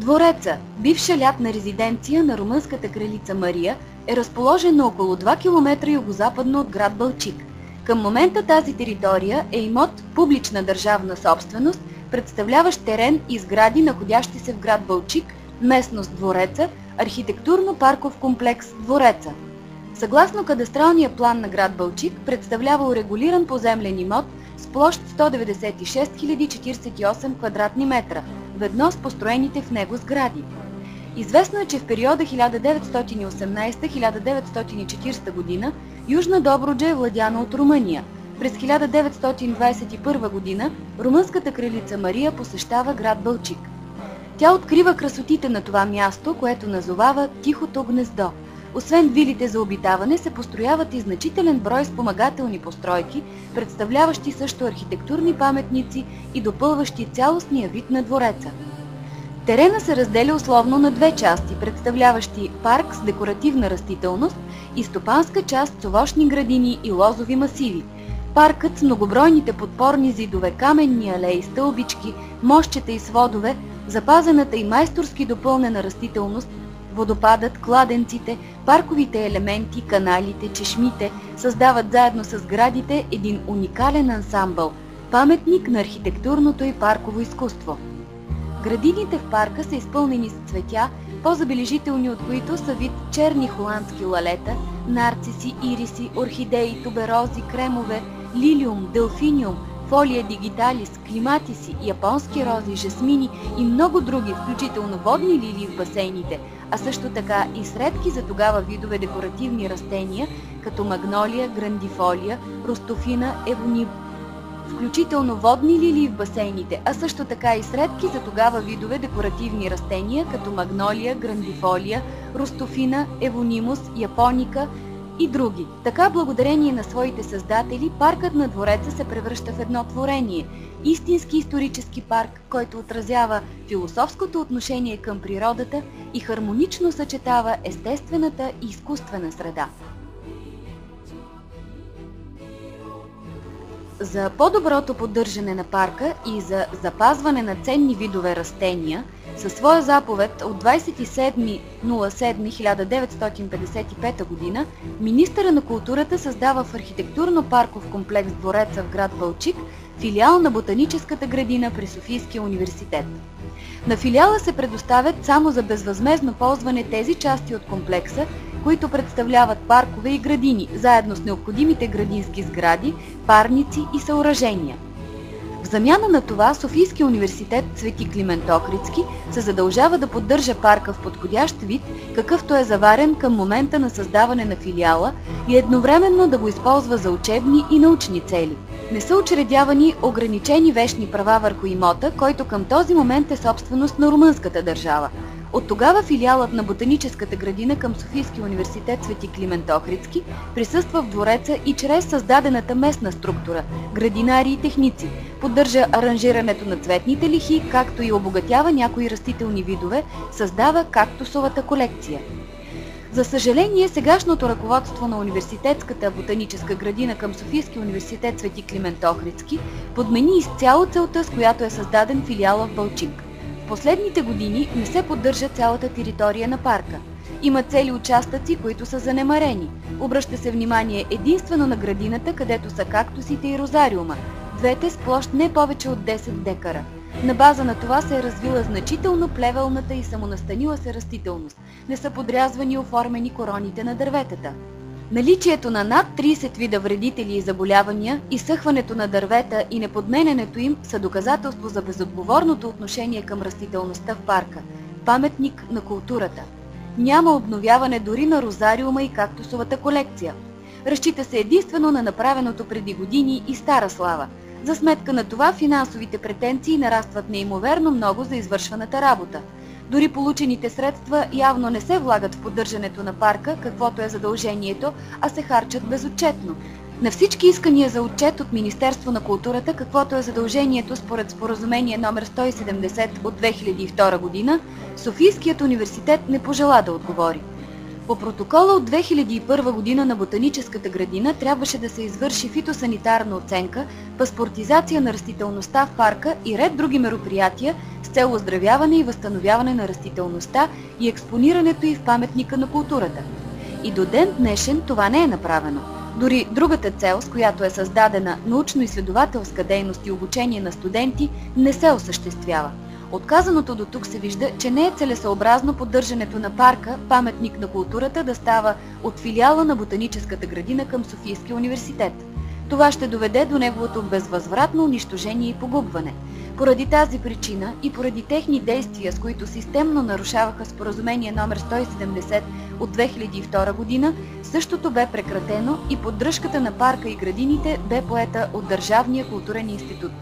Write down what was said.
Двореца, бивша лятна резиденция на румънската кралица Мария, е разположен на около 2 км югозападно от град Балчик. Към момента тази територия е имот публична държавна собственост, представляващ терен и сгради, находящи се в град Балчик, местност Двореца, архитектурно-парков комплекс Двореца. Съгласно кадастралния план на град Балчик, представлява урегулиран поземлен имот с площ 196 048 квадратни метра, ведно с построените в него сгради. Известно е, че в периода 1918-1940 година Южна Добруджа е владяна от Румъния. През 1921 година румънската кралица Мария посещава град Балчик. Тя открива красотите на това място, което назовава Тихото гнездо. Освен вилите за обитаване, се построяват и значителен брой спомагателни постройки, представляващи също архитектурни паметници и допълващи цялостния вид на двореца. Терена се разделя условно на две части, представляващи парк с декоративна растителност и стопанска част с овощни градини и лозови масиви. Паркът с многобройните подпорни зидове, каменни алеи, стълбички, мостчета и сводове, запазената и майсторски допълнена растителност, водопадът, кладенците, парковите елементи, каналите, чешмите създават заедно с градите един уникален ансамбъл – паметник на архитектурното и парково изкуство. Градините в парка са изпълнени с цветя, по-забележителни от които са вид черни холандски лалета, нарциси, ириси, орхидеи, туберози, кремове, лилиум, делфиниум, фолия дигиталис, климатиси, японски рози, жасмини и много други, включително водни лилии в басейните, а също така и с редки за тогава видове декоративни растения, като магнолия, грандифолия, рустофина, евоним. Включително водни лилии в басейните, а също така и с редки за тогава видове декоративни растения, като магнолия, грандифолия, рустофина, евонимус, японика и други. Така, благодарение на своите създатели, паркът на Двореца се превръща в едно творение – истински исторически парк, който отразява философското отношение към природата и хармонично съчетава естествената и изкуствена среда. За по-доброто поддържане на парка и за запазване на ценни видове растения, със своя заповед от 27.07.1955 г. министъра на културата създава в архитектурно-парков комплекс Двореца в град Балчик филиал на Ботаническата градина при Софийския университет. На филиала се предоставят само за безвъзмездно ползване тези части от комплекса, които представляват паркове и градини, заедно с необходимите градински сгради, парници и съоръжения. В замяна на това Софийския университет Свети Климент Охридски се задължава да поддържа парка в подходящ вид, какъвто е заварен към момента на създаване на филиала и едновременно да го използва за учебни и научни цели. Не са учредявани ограничени вещни права върху имота, който към този момент е собственост на румънската държава. От тогава филиалът на Ботаническата градина към Софийския университет Свети Климент Охридски присъства в Двореца и чрез създадената местна структура – градинари и техници, поддържа аранжирането на цветните лихи, както и обогатява някои растителни видове, създава кактусовата колекция. За съжаление, сегашното ръководство на Университетската ботаническа градина към Софийския университет Свети Климент Охридски подмени изцяло целта, с която е създаден филиала в Балчик. В последните години не се поддържа цялата територия на парка. Има цели участъци, които са занемарени. Обръща се внимание единствено на градината, където са кактусите и розариума, двете с площ не повече от 10 декара. На база на това се е развила значително плевелната и самонастанила се растителност. Не са подрязвани и оформени короните на дърветата. Наличието на над 30 вида вредители и заболявания, изсъхването на дървета и неподменянето им са доказателство за безотговорното отношение към растителността в парка. Паметник на културата. Няма обновяване дори на розариума и кактусовата колекция. Разчита се единствено на направеното преди години и стара слава. За сметка на това финансовите претенции нарастват неимоверно много за извършваната работа. Дори получените средства явно не се влагат в поддържането на парка, каквото е задължението, а се харчат безотчетно. На всички искания за отчет от Министерство на културата, каквото е задължението според споразумение номер 170 от 2002 година, Софийският университет не пожела да отговори. По протокола от 2001 година на Ботаническата градина трябваше да се извърши фитосанитарна оценка, паспортизация на растителността в парка и ред други мероприятия с цел оздравяване и възстановяване на растителността и експонирането й в паметника на културата. И до ден днешен това не е направено. Дори другата цел, с която е създадена научно-изследователска дейност и обучение на студенти, не се осъществява. От казаното до тук се вижда, че не е целесъобразно поддържането на парка, паметник на културата, да става от филиала на Ботаническата градина към Софийския университет. Това ще доведе до неговото безвъзвратно унищожение и погубване. Поради тази причина и поради техни действия, с които системно нарушаваха споразумение номер 170 от 2002 година, същото бе прекратено и поддръжката на парка и градините бе поета от Държавния културен институт.